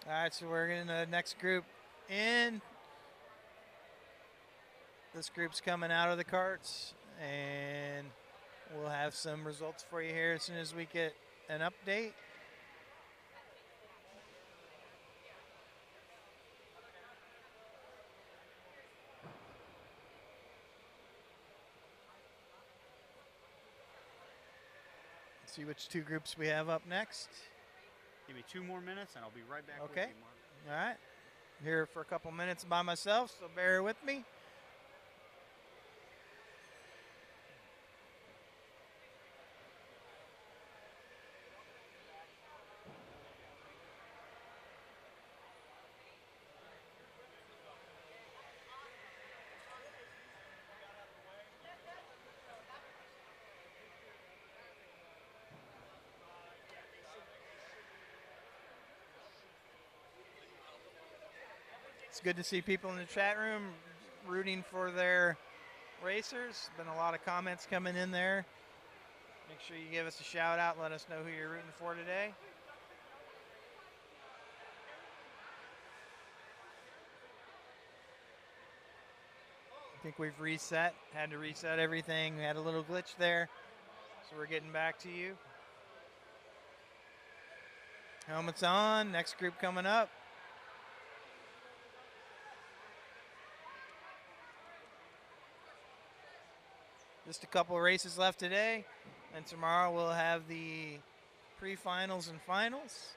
All right, so we're in the next group in. This group's coming out of the carts, and we'll have some results for you here as soon as we get an update. Let's see which two groups we have up next. Give me 2 more minutes and I'll be right back Okay. with you, Mark. All right. I'm here for a couple minutes by myself, so bear with me. It's good to see people in the chat room rooting for their racers. Been a lot of comments coming in there. Make sure you give us a shout out. Let us know who you're rooting for today. I think we've reset. Had to reset everything. We had a little glitch there. So we're getting back to you. Helmets on. Next group coming up. Just a couple of races left today, and tomorrow we'll have the pre-finals and finals.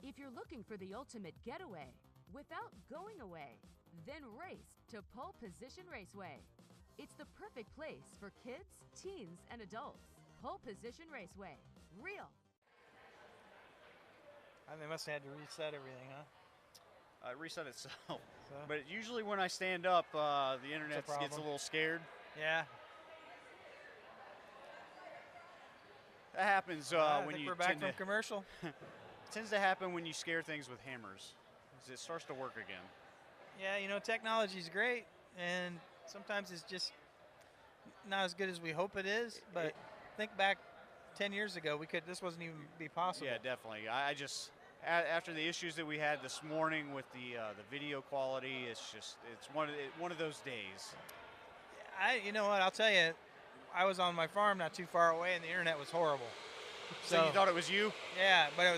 If you're looking for the ultimate getaway without going away, then race to Pole Position Raceway. It's the perfect place for kids, teens, and adults. Pole Position Raceway. Real. They must have had to reset everything, huh? It reset itself. So? But usually when I stand up, the internet gets a little scared. Yeah. That happens when you we're back from commercial. It tends to happen when you scare things with hammers. It starts to work again. Yeah, you know, technology's great, and sometimes it's just not as good as we hope it is. But think back 10 years ago, this wasn't even be possible. Yeah, definitely. I just after the issues that we had this morning with the video quality, it's one of those days. You know what? I'll tell you, I was on my farm not too far away, and the internet was horrible. So you thought it was you? Yeah, but it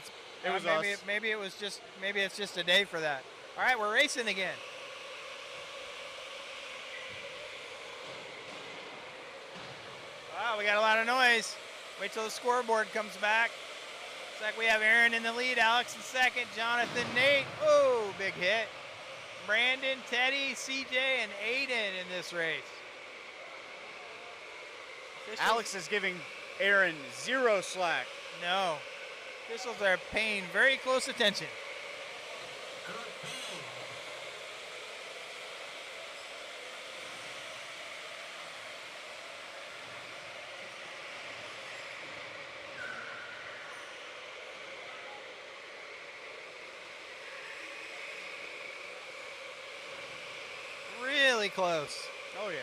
was us. Maybe it's just a day for that. All right, we're racing again. Wow, we got a lot of noise. Wait till the scoreboard comes back. Looks like we have Aaron in the lead, Alex in second, Jonathan, Nate. Oh, big hit. Brandon, Teddy, CJ, and Aiden in this race. Alex is giving Aaron zero slack. No. Officials are paying very close attention. Really close. Oh, yeah.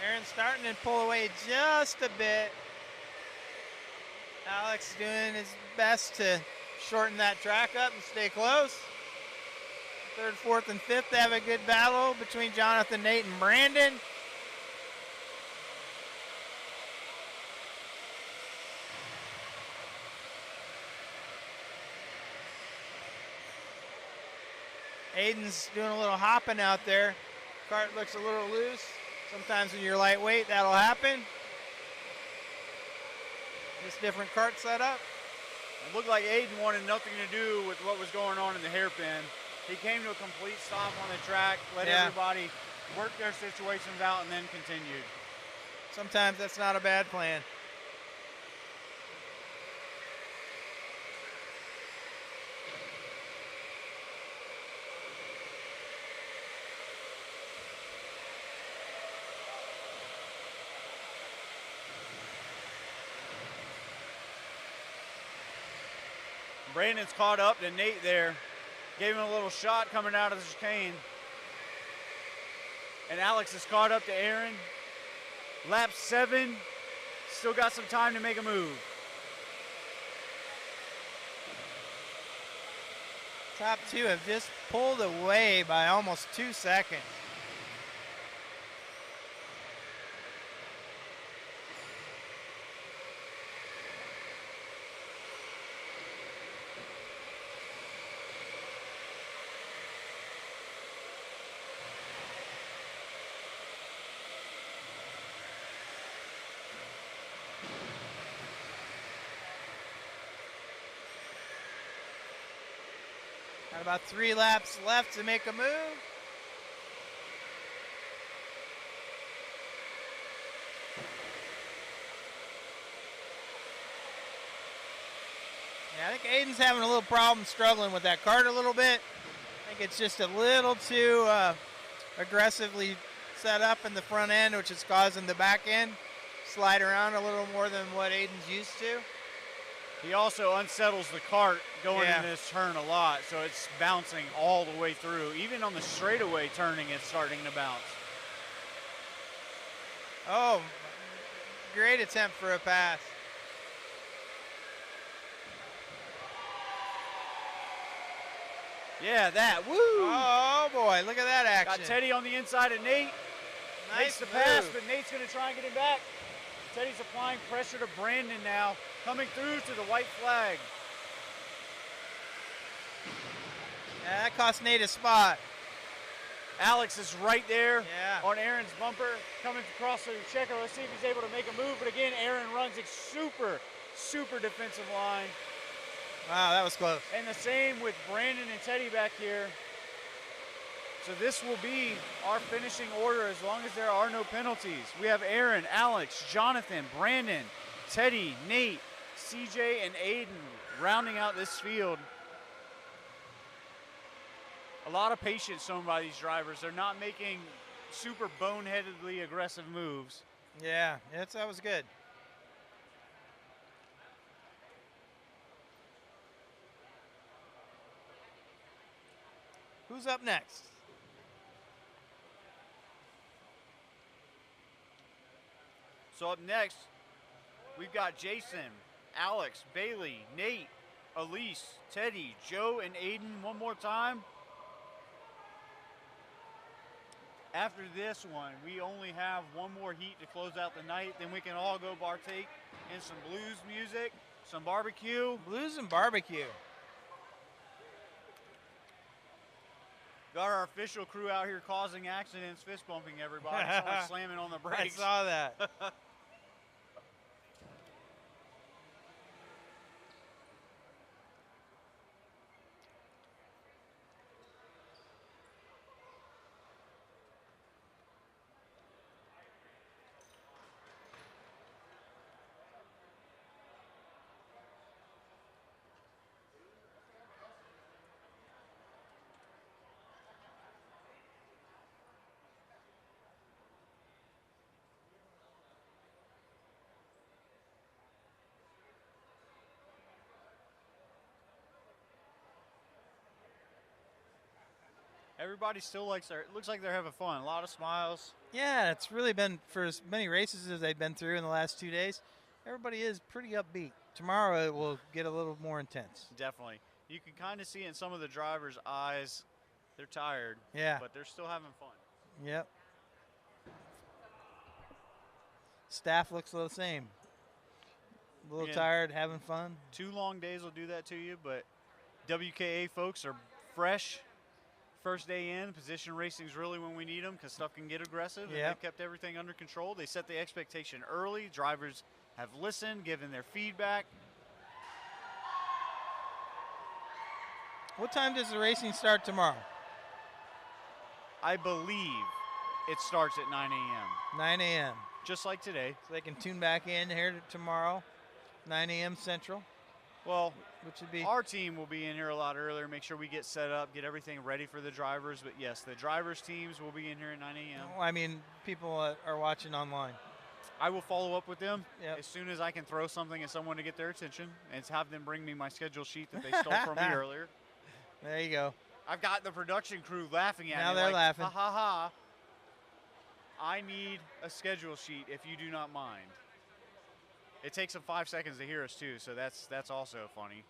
Aaron's starting to pull away just a bit. Alex doing his best to shorten that track up and stay close. Third, fourth, and fifth, they have a good battle between Jonathan, Nate, and Brandon. Aiden's doing a little hopping out there. Kart looks a little loose. Sometimes when you're lightweight, that'll happen. Just different kart setup. It looked like Aiden wanted nothing to do with what was going on in the hairpin. He came to a complete stop on the track, let everybody work their situations out, and then continued. Sometimes that's not a bad plan. Brandon's caught up to Nate there. Gave him a little shot coming out of the chicane. And Alex is caught up to Aaron. Lap 7. Still got some time to make a move. Top two have just pulled away by almost 2 seconds. Got about 3 laps left to make a move. Yeah, I think Aiden's having a little problem struggling with that kart a little bit. I think it's just a little too aggressively set up in the front end, which is causing the back end slide around a little more than what Aiden's used to. He also unsettles the kart going into this turn a lot, so it's bouncing all the way through. Even on the straightaway turning, it's starting to bounce. Oh, great attempt for a pass. Yeah, that. Woo! Oh, boy, look at that action. Got Teddy on the inside of Nate. Nice Makes the move. pass, but Nate's going to try and get him back. Teddy's applying pressure to Brandon now, coming through to the white flag. Yeah, that cost Nate a spot. Alex is right there Yeah. on Aaron's bumper, coming across the checker. Let's see if he's able to make a move. But again, Aaron runs a super defensive line. Wow, that was close. And the same with Brandon and Teddy back here. So this will be our finishing order as long as there are no penalties. We have Aaron, Alex, Jonathan, Brandon, Teddy, Nate, CJ, and Aiden rounding out this field. A lot of patience shown by these drivers. They're not making super boneheadedly aggressive moves. Yeah, that was good. Who's up next? So up next, we've got Jason, Alex, Bailey, Nate, Elise, Teddy, Joe, and Aiden one more time. After this one, we only have one more heat to close out the night. Then we can all go partake in some blues music, some barbecue. Blues and barbecue. Got our official crew out here causing accidents, fist bumping everybody, someone slamming on the brakes. I saw that. Everybody still likes it looks like they're having fun. A lot of smiles. Yeah, it's really been, for as many races as they've been through in the last 2 days, everybody is pretty upbeat. Tomorrow it will get a little more intense. Definitely. You can kind of see in some of the drivers' eyes, they're tired. Yeah. But they're still having fun. Yep. Staff looks the same. A little Again, tired, having fun. 2 long days will do that to you, but WKA folks are fresh. First day in, position racing is really when we need them because stuff can get aggressive. And Yep. they kept everything under control. They set the expectation early. Drivers have listened, given their feedback. What time does the racing start tomorrow? I believe it starts at 9 a.m., 9 a.m. just like today. So they can tune back in here tomorrow, 9 a.m. Central, Well, which would be our team will be in here a lot earlier, make sure we get set up, get everything ready for the drivers. But yes, the drivers' teams will be in here at 9 a.m. I mean, people are watching online. I will follow up with them Yep. as soon as I can throw something at someone to get their attention and have them bring me my schedule sheet that they stole from me earlier. There you go. I've got the production crew laughing at Now me. they're like, laughing. Ha ha ha. I need a schedule sheet if you do not mind. It takes them 5 seconds to hear us too, so that's also funny.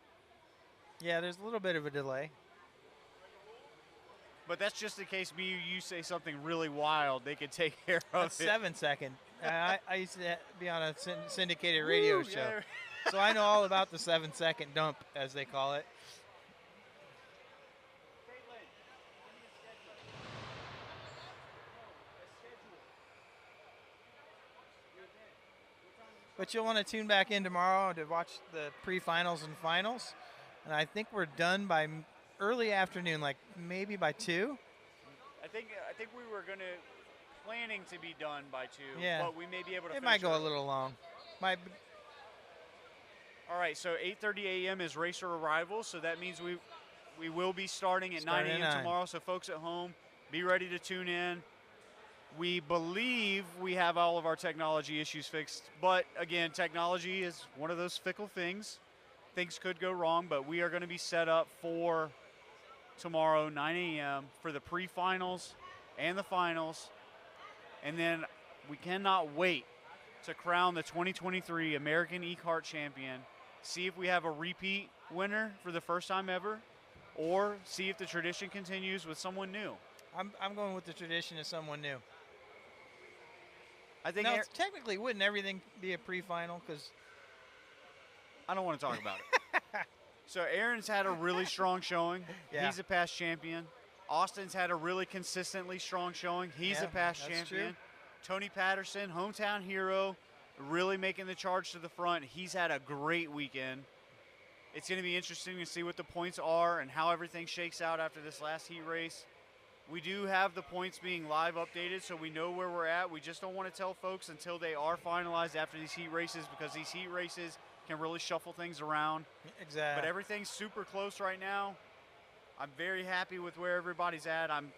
Yeah, there's a little bit of a delay. But that's just in case me or you say something really wild, they can take care of That's it. 7 second. I used to be on a syndicated radio Woo, show, yeah. so I know all about the 7-second dump, as they call it. But you'll want to tune back in tomorrow to watch the pre-finals and finals. And I think we're done by early afternoon, like maybe by 2. I think we were planning to be done by 2, Yeah. but we may be able to It finish might go a early. little long. Might be, All right, so 8:30 a.m. is racer arrival, so that means we will be starting at 9 Starting at a.m. 9. tomorrow. So folks at home, be ready to tune in. We believe we have all of our technology issues fixed, but again, technology is one of those fickle things. Things could go wrong, but we are going to be set up for tomorrow, 9 a.m. for the pre-finals and the finals. And then we cannot wait to crown the 2023 American E-Kart champion, see if we have a repeat winner for the first time ever, or see if the tradition continues with someone new. I'm going with the tradition of someone new. I think Now, technically, wouldn't everything be a pre-final? Because I don't want to talk about it. So Aaron's had a really strong showing. Yeah. He's a past champion. Austin's had a really consistently strong showing. He's Yeah, a past that's champion. true. Tony Patterson, hometown hero, really making the charge to the front. He's had a great weekend. It's going to be interesting to see what the points are and how everything shakes out after this last heat race. We do have the points being live updated, so we know where we're at. We just don't want to tell folks until they are finalized after these heat races, because these heat races can really shuffle things around. exactly. But everything's super close right now. I'm very happy with where everybody's at. I'm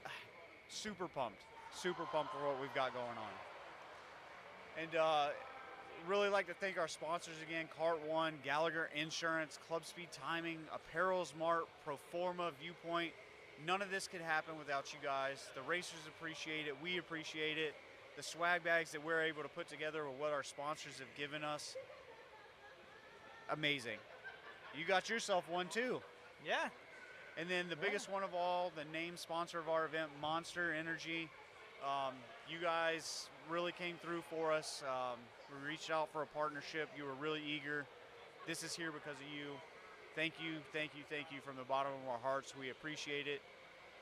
super pumped for what we've got going on. And really like to thank our sponsors again, Kart One, Gallagher Insurance, Club Speed Timing, Apparel Mart, Proforma, Viewpoint. None of this could happen without you guys. The racers appreciate it. We appreciate it. The swag bags that we're able to put together with what our sponsors have given us. Amazing. You got yourself one too. Yeah. And then the biggest one of all, the name sponsor of our event, Monster Energy. You guys really came through for us. We reached out for a partnership. You were really eager. This is here because of you. Thank you, thank you, thank you from the bottom of our hearts. We appreciate it.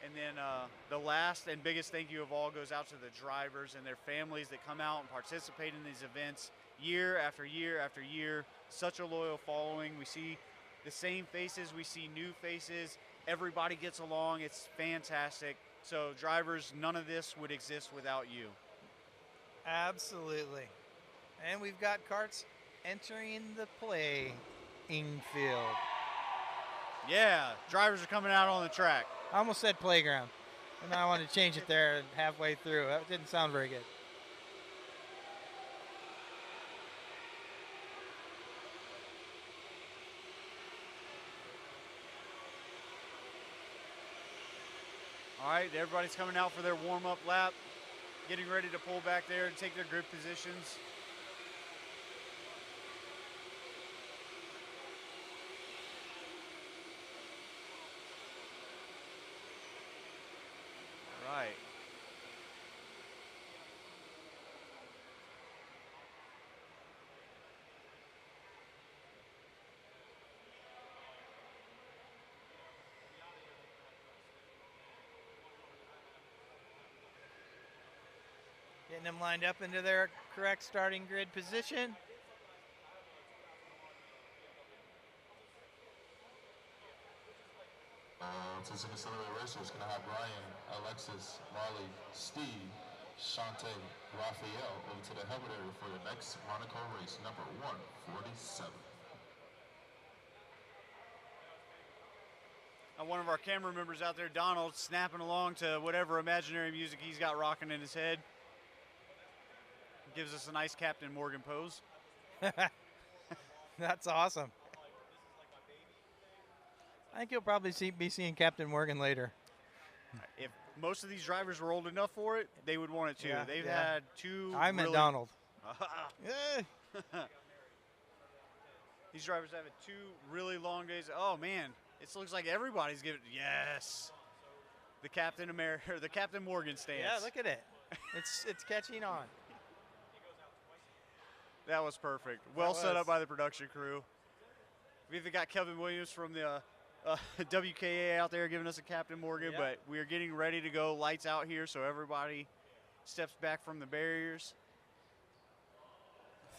And then the last and biggest thank you of all goes out to the drivers and their families that come out and participate in these events year after year after year. Such a loyal following. We see the same faces. We see new faces. Everybody gets along. It's fantastic. So drivers, none of this would exist without you. Absolutely. And we've got carts entering the playing field. Yeah, drivers are coming out on the track. I almost said playground, and I wanted to change it there halfway through. That didn't sound very good. All All right, everybody's coming out for their warm-up lap, getting ready to pull back there and take their grid positions. All right. Getting them lined up into their correct starting grid position. To accelerate racers, can I have Ryan, Alexis, Marley, Steve, Shante, Raphael over to the helmet area for the next Monaco race, number 147. One of our camera members out there, Donald, snapping along to whatever imaginary music he's got rocking in his head. Gives us a nice Captain Morgan pose. That's awesome. I think you'll probably be seeing Captain Morgan later. If most of these drivers were old enough for it, they would want it too. Yeah, They've yeah. had two. I meant Donald. Yeah. These drivers have had 2 really long days. Oh man, it looks like everybody's giving. Yes, the Captain America, or the Captain Morgan stance. Yeah, look at it. It's catching on. That was perfect. Well set up by the production crew. We've even got Kevin Williams from the WKA out there giving us a Captain Morgan, Yeah. but we are getting ready to go. Lights out here, so everybody steps back from the barriers.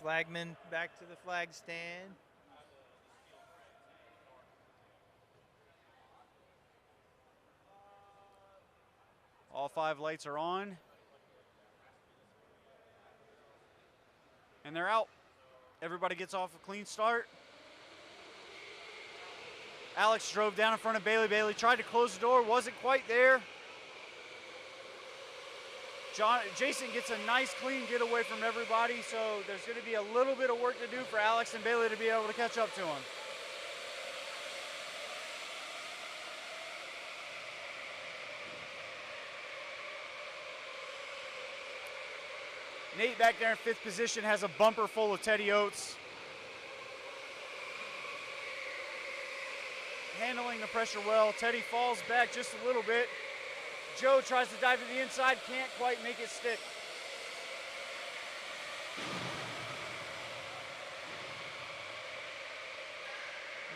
Flagman back to the flag stand. All 5 lights are on. And they're out. Everybody gets off a clean start. Alex drove down in front of Bailey. Bailey tried to close the door, wasn't quite there. Jason gets a nice clean getaway from everybody, so there's going to be a little bit of work to do for Alex and Bailey to be able to catch up to him. Nate back there in 5th position has a bumper full of Teddy Oats. Handling the pressure well. Teddy falls back just a little bit. Joe tries to dive to the inside, can't quite make it stick.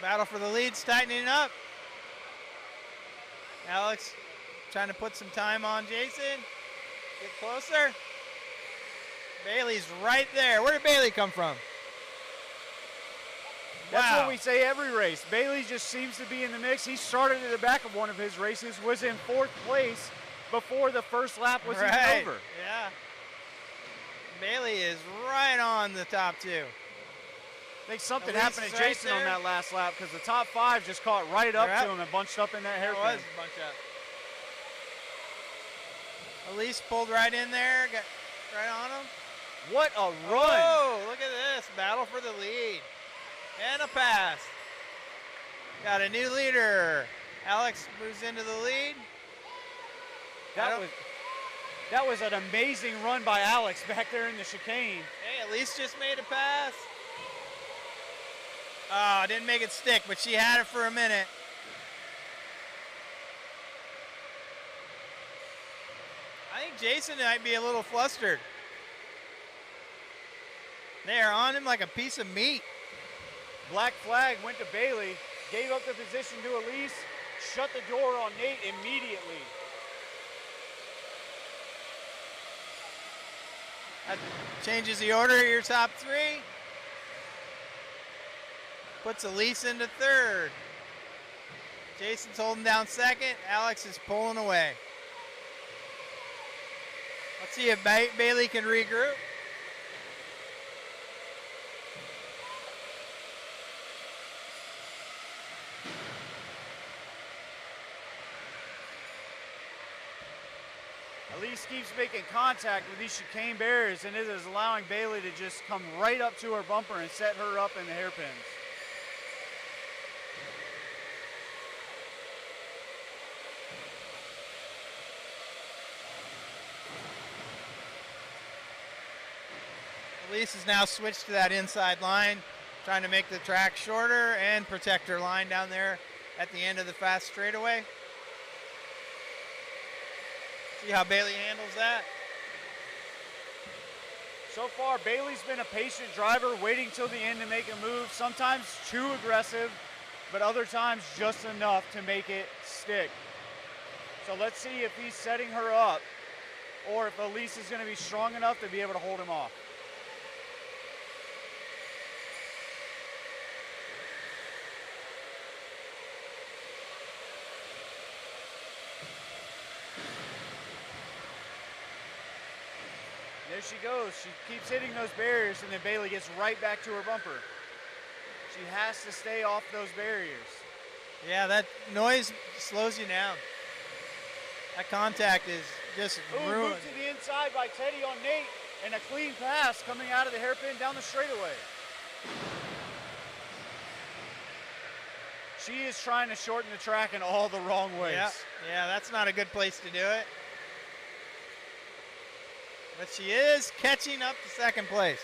Battle for the lead's tightening up. Alex trying to put some time on Jason. Get closer. Bailey's right there. Where did Bailey come from? That's Wow. what we say every race. Bailey just seems to be in the mix. He started at the back of one of his races, was in 4th place before the first lap was even over. Yeah. Bailey is right on the top 2. I think something Elise happened is to right Jason on there. that last lap because the top 5 just caught right up Yep. to him and bunched up in that There hairpin. was a bunch up. Elise pulled right in there, got right on him. What a run! Oh, look at this. Battle for the lead. And a pass. Got a new leader. Alex moves into the lead. That was an amazing run by Alex back there in the chicane. Hey, Elise just made a pass. Oh, didn't make it stick, but she had it for a minute. I think Jason might be a little flustered. They are on him like a piece of meat. Black flag went to Bailey, gave up the position to Elise, shut the door on Nate immediately. That changes the order of your top 3. Puts Elise into 3rd. Jason's holding down 2nd. Alex is pulling away. Let's see if Bailey can regroup. Elise keeps making contact with these chicane barriers, and it is allowing Bailey to just come right up to her bumper and set her up in the hairpins. Elise has now switched to that inside line, trying to make the track shorter and protect her line down there at the end of the fast straightaway. See how Bailey handles that? So far, Bailey's been a patient driver, waiting till the end to make a move. Sometimes too aggressive, but other times just enough to make it stick. So let's see if he's setting her up or if Elise is going to be strong enough to be able to hold him off. There she goes. She keeps hitting those barriers, and then Bailey gets right back to her bumper. She has to stay off those barriers. Yeah, that noise slows you down. That contact is just ruined. Moved to the inside by Teddy on Nate, and a clean pass coming out of the hairpin down the straightaway. She is trying to shorten the track in all the wrong ways. Yeah, that's not a good place to do it. But she is catching up to second place.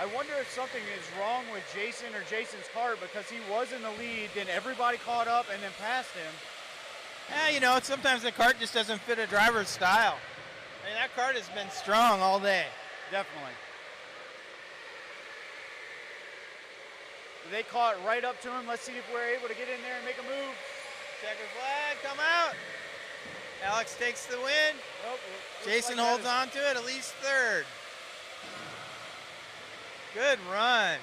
I wonder if something is wrong with Jason or Jason's kart, because he was in the lead, then everybody caught up and then passed him. Yeah, you know, sometimes the kart just doesn't fit a driver's style. I mean, that kart has been strong all day. Definitely. They caught right up to him. Let's see if we're able to get in there and make a move. Checker flag, come out. Alex takes the win. Oh, Jason like holds on to it, Elise third. Good run.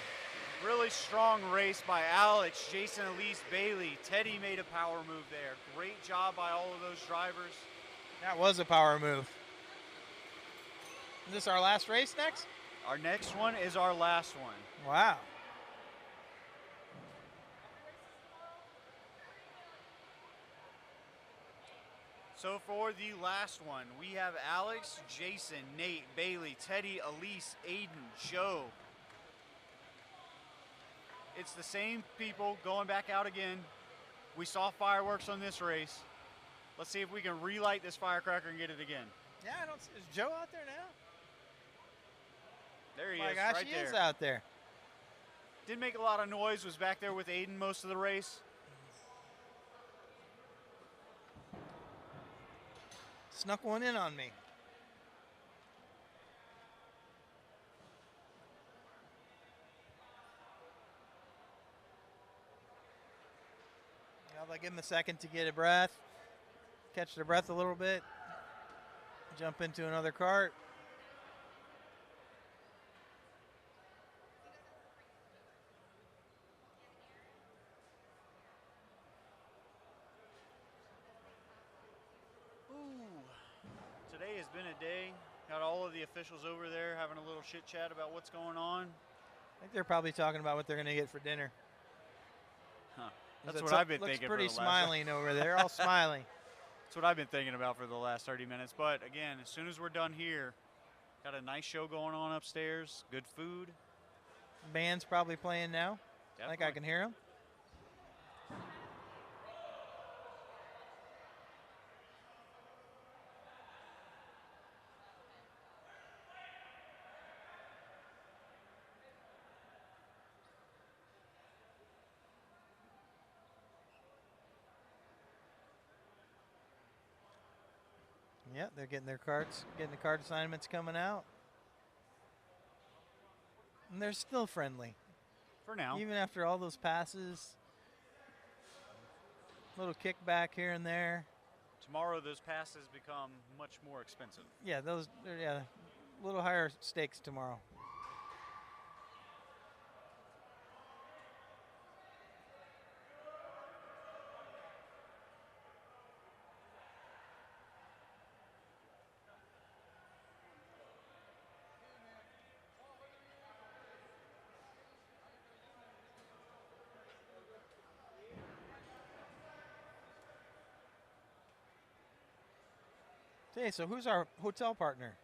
Really strong race by Alex, Jason, Elise, Bailey. Teddy made a power move there. Great job by all of those drivers. That was a power move. Is this our last race next? Our next one is our last one. Wow. So for the last one, we have Alex, Jason, Nate, Bailey, Teddy, Elise, Aiden, Joe. It's the same people going back out again. We saw fireworks on this race. Let's see if we can relight this firecracker and get it again. Yeah, I don't see. Is Joe out there now? There he My is, gosh, right he there. is out there. Didn't make a lot of noise, was back there with Aiden most of the race. Snuck one in on me. I'll give them a second to get a breath, catch their breath a little bit, jump into another cart. Today has been a day. Got all of the officials over there having a little chit chat about what's going on. I think they're probably talking about what they're going to get for dinner. Huh. That's what I've been thinking. Looks pretty for the last smiling over there, all smiling. That's what I've been thinking about for the last 30 minutes. But again, as soon as we're done here, got a nice show going on upstairs. Good food. Band's probably playing now. Definitely. I think I can hear them. Yeah, they're getting their cards, getting the card assignments coming out. And they're still friendly. For now. Even after all those passes. Little kickback here and there. Tomorrow those passes become much more expensive. Yeah, those, yeah, a little higher stakes tomorrow. Okay, so who's our hotel partner?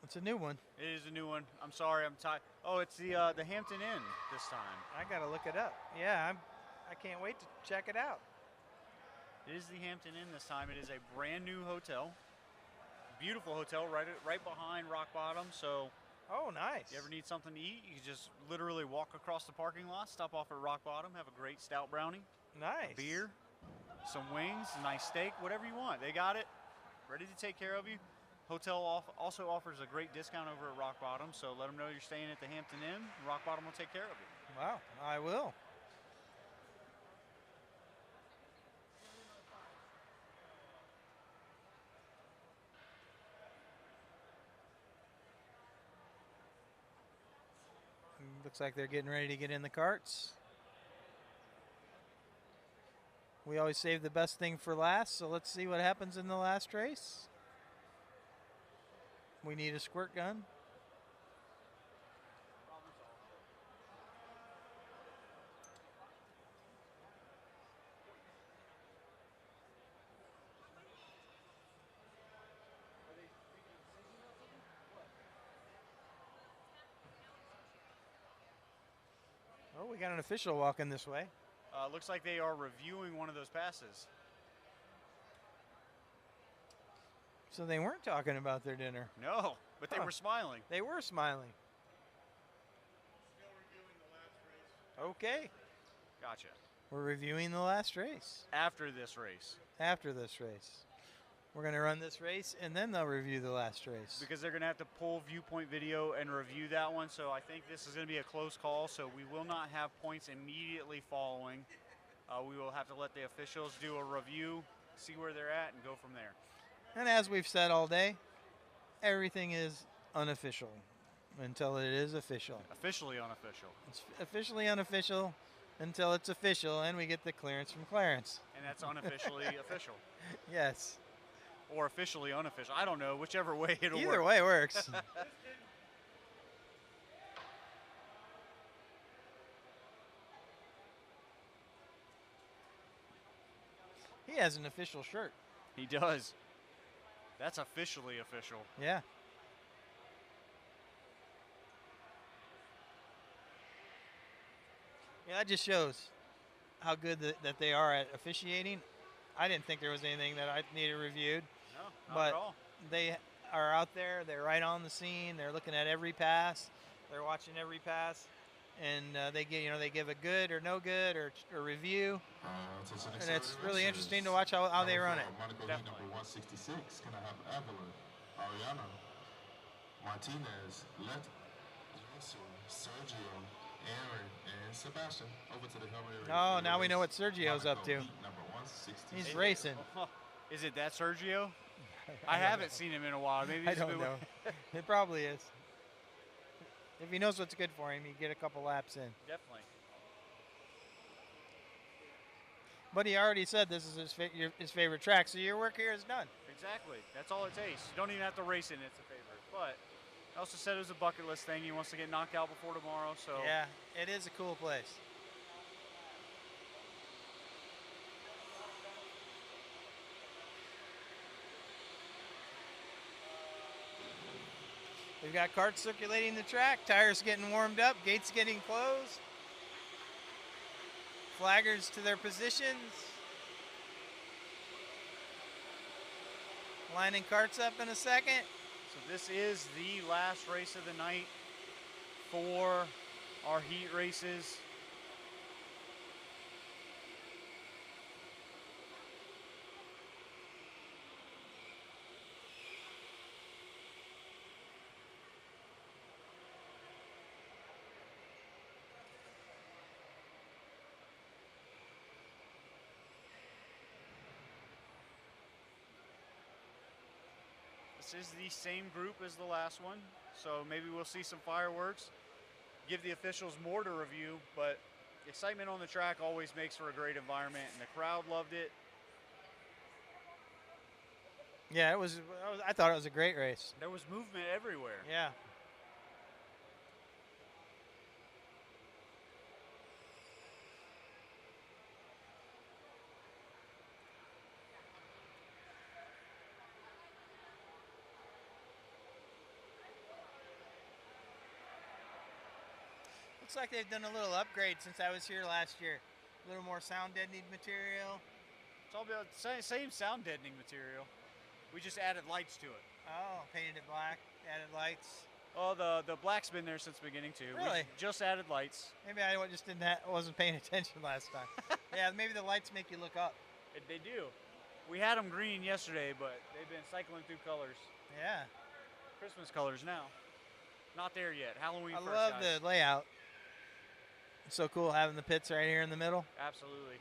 It's a new one. It is a new one. I'm sorry, I'm tired. Oh, it's the Hampton Inn this time. I gotta look it up. Yeah, I can't wait to check it out. It is the Hampton Inn this time. It is a brand new hotel. beautiful hotel right behind Rock Bottom. So Oh, nice. if you ever need something to eat, you can just literally walk across the parking lot, stop off at Rock Bottom, have a great stout brownie, Nice. beer, some wings, a nice steak, whatever you want. They got it, ready to take care of you. Hotel also offers a great discount over at Rock Bottom, so let them know you're staying at the Hampton Inn. Rock Bottom will take care of you. Wow, I will. Looks like they're getting ready to get in the carts. We always save the best thing for last, so let's see what happens in the last race. We need a squirt gun. Oh, we got an official walking this way. Looks like they are reviewing one of those passes. So they weren't talking about their dinner. No, but they Huh. were smiling. They were smiling. Okay. Gotcha. We're reviewing the last race. After this race. After this race. We're going to run this race, and then they'll review the last race. Because they're going to have to pull viewpoint video and review that one. So I think this is going to be a close call. So we will not have points immediately following. We will have to let the officials do a review, see where they're at, and go from there. And as we've said all day, everything is unofficial until it is official. Officially unofficial. It's officially unofficial until it's official, and we get the clearance from Clarence. And that's unofficially official. Yes. Or officially unofficial. I don't know. Whichever way it'll work. Either way works. He has an official shirt. He does. That's officially official. Yeah. Yeah, that just shows how good that they are at officiating. I didn't think there was anything that I needed reviewed. No, not But at all. they are out there. They're right on the scene. They're looking at every pass. They're watching every pass, and they give a good or no good or review. And it's really interesting to watch how they run it. Definitely. Number 166, gonna have Evelyn, Ariana, Martinez, Sergio, Aaron, and Sebastian over to the helmet area. Oh, now we know what Sergio's up to. Number 166. He's racing. Is it that Sergio? I haven't seen him in a while. Maybe I he's don't been- know. It probably is. If he knows what's good for him, he'd get a couple laps in. Definitely. But he already said this is his favorite track, so your work here is done. Exactly. That's all it takes. You don't even have to race in it. It's a favorite. But I also said it was a bucket list thing. He wants to get knocked out before tomorrow. So Yeah, it is a cool place. We've got carts circulating the track, tires getting warmed up, gates getting closed. Flaggers to their positions. Lining carts up in a second. So this is the last race of the night for our heat races. This is the same group as the last one, so maybe we'll see some fireworks. Give the officials more to review, but excitement on the track always makes for a great environment, and the crowd loved it. Yeah, I thought it was a great race. There was movement everywhere. Yeah. Looks like they've done a little upgrade since I was here last year. A little more sound deadening material. It's all about same sound deadening material. We just added lights to it. Oh, painted it black, added lights. Well, the black's been there since the beginning too. Really? We just added lights. Maybe I just wasn't paying attention last time. Yeah, maybe the lights make you look up. They do. We had them green yesterday, but they've been cycling through colors. Yeah. Christmas colors now. Not there yet. Halloween I first, love guys. the layout. It's so cool having the pits right here in the middle. Absolutely.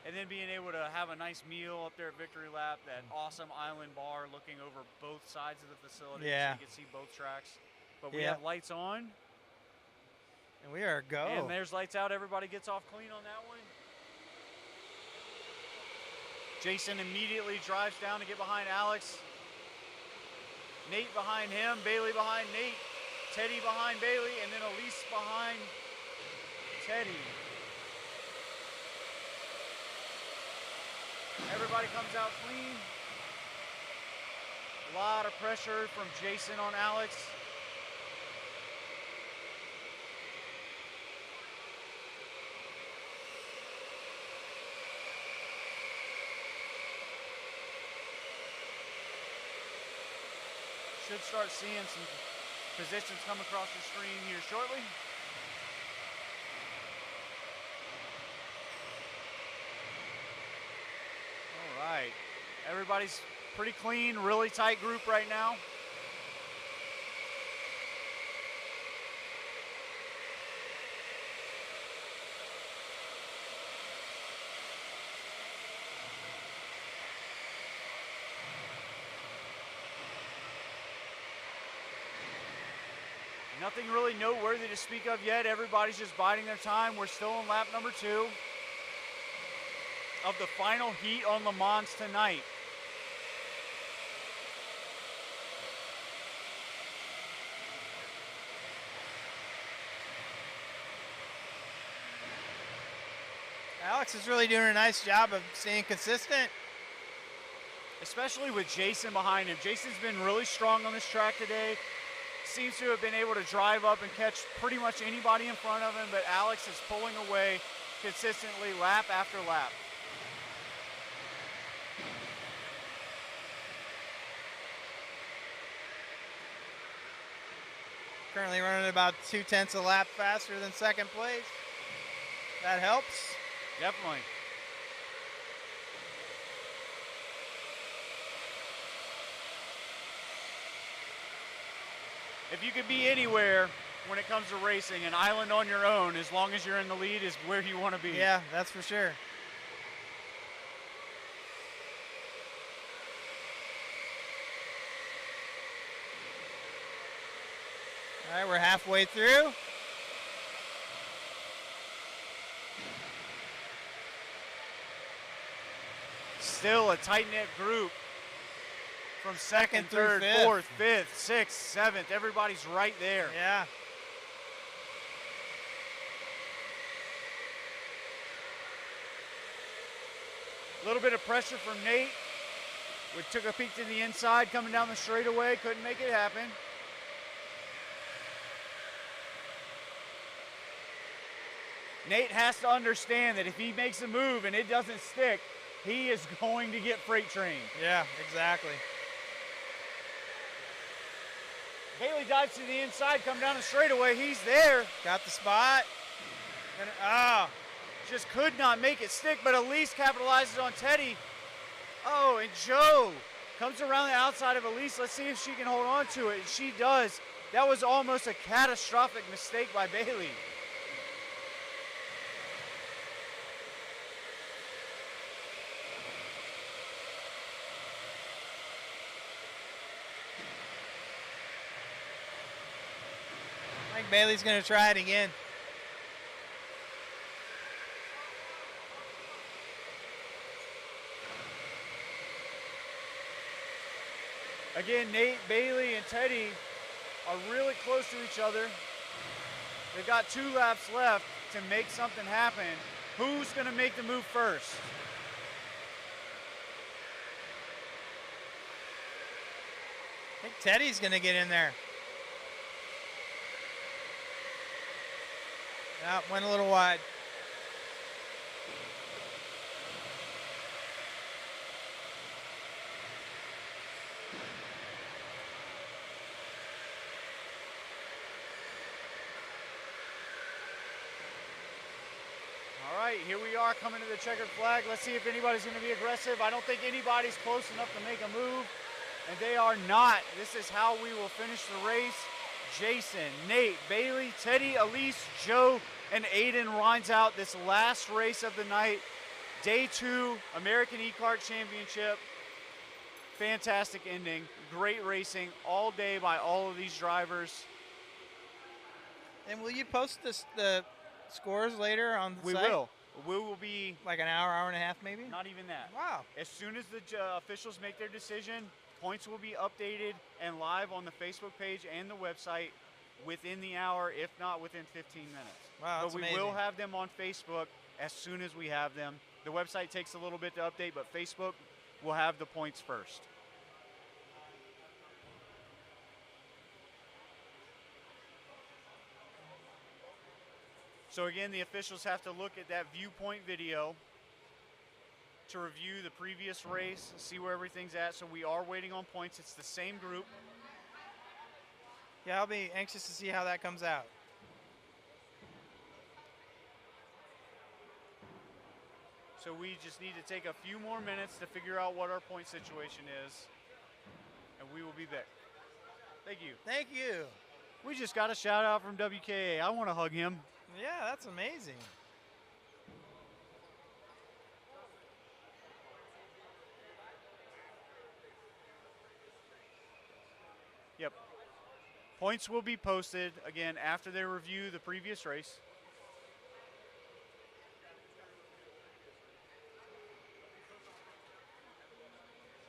And then being able to have a nice meal up there at Victory Lap, that awesome island bar looking over both sides of the facility, Yeah. so you can see both tracks. But we Yeah. have lights on. And we are go. And there's lights out. Everybody gets off clean on that one. Jason immediately drives down to get behind Alex. Nate behind him, Bailey behind Nate, Teddy behind Bailey, and then Elise behind Teddy. Everybody comes out clean. A lot of pressure from Jason on Alex. Should start seeing some positions come across the screen here shortly. All right, everybody's pretty clean, really tight group right now. Nothing really noteworthy to speak of yet. Everybody's just biding their time. We're still on lap number 2 of the final heat on Lemans tonight. Alex is really doing a nice job of staying consistent. Especially with Jason behind him. Jason's been really strong on this track today. Seems to have been able to drive up and catch pretty much anybody in front of him, but Alex is pulling away consistently lap after lap. Currently running about 0.2 a lap faster than second place. That helps. Definitely. If you could be anywhere when it comes to racing, an island on your own, as long as you're in the lead, is where you want to be. Yeah, that's for sure. All right, we're halfway through. Still a tight-knit group. From second, through third, fifth. fourth, fifth, sixth, seventh. Everybody's right there. Yeah. A little bit of pressure from Nate. We took a peek to the inside coming down the straightaway. Couldn't make it happen. Nate has to understand that if he makes a move and it doesn't stick, he is going to get freight trained. Yeah, exactly. Bailey dives to the inside, come down the straightaway. He's there. Got the spot. And, Just could not make it stick, but Elise capitalizes on Teddy. Oh, and Joe comes around the outside of Elise. Let's see if she can hold on to it. And she does. That was almost a catastrophic mistake by Bailey. I think Bailey's going to try it again. Again, Nate, Bailey, and Teddy are really close to each other. They've got 2 laps left to make something happen. Who's going to make the move first? I think Teddy's going to get in there. Went a little wide. here we are coming to the checkered flag. Let's see if anybody's going to be aggressive. I don't think anybody's close enough to make a move, and they are not. This is how we will finish the race. Jason, Nate, Bailey, Teddy, Elise, Joe, and Aiden rounds out this last race of the night. Day 2, American E-Kart Championship. Fantastic ending. Great racing all day by all of these drivers. And will you post the scores later on the We site? will. We will be Like an hour, hour and a half maybe? not even that. Wow. As soon as the officials make their decision, points will be updated and live on the Facebook page and the website within the hour, if not within 15 minutes. Wow, that's but we amazing. will have them on Facebook as soon as we have them. The website takes a little bit to update, but Facebook will have the points first. So again, the officials have to look at that viewpoint video to review the previous race, see where everything's at. So we are waiting on points. It's the same group. Yeah, I'll be anxious to see how that comes out. So we just need to take a few more minutes to figure out what our point situation is, and we will be back. Thank you. Thank you. We just got a shout out from WKA. I want to hug him. Yeah, that's amazing. Yep. Points will be posted again after they review the previous race.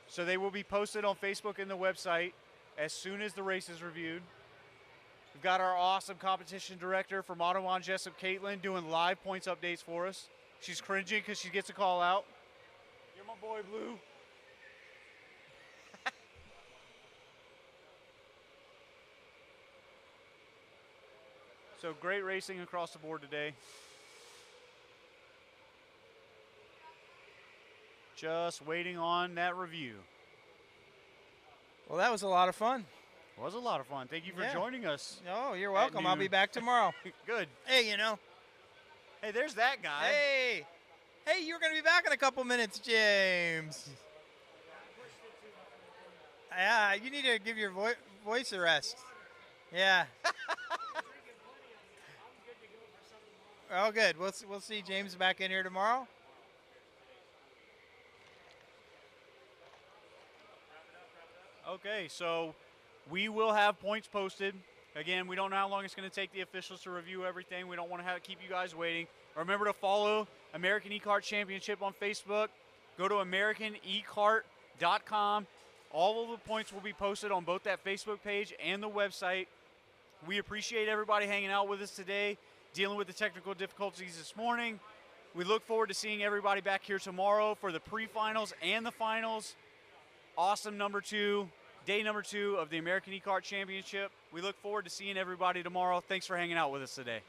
So they will be posted on Facebook and the website as soon as the race is reviewed. We've got our awesome competition director from Audubon Jessup, Caitlin, doing live points updates for us. She's cringing because she gets a call out. You're my boy, Blue. So great racing across the board today. Just waiting on that review. Well, that was a lot of fun. It was a lot of fun. Thank you for Yeah. joining us. Oh, you're welcome. I'll be noon. back tomorrow. Good. Hey, you know. Hey, there's that guy. Hey. Hey, you're going to be back in a couple minutes, James. Yeah, you need to give your voice a rest. Yeah. Oh, good. We'll see James back in here tomorrow. Okay, so we will have points posted. Again, we don't know how long it's going to take the officials to review everything. We don't want to keep you guys waiting. Remember to follow American E-Kart Championship on Facebook. Go to AmericanEkart.com. All of the points will be posted on both that Facebook page and the website. We appreciate everybody hanging out with us today, dealing with the technical difficulties this morning. We look forward to seeing everybody back here tomorrow for the pre-finals and the finals. Awesome day number 2 of the American E-Kart Championship. We look forward to seeing everybody tomorrow. Thanks for hanging out with us today.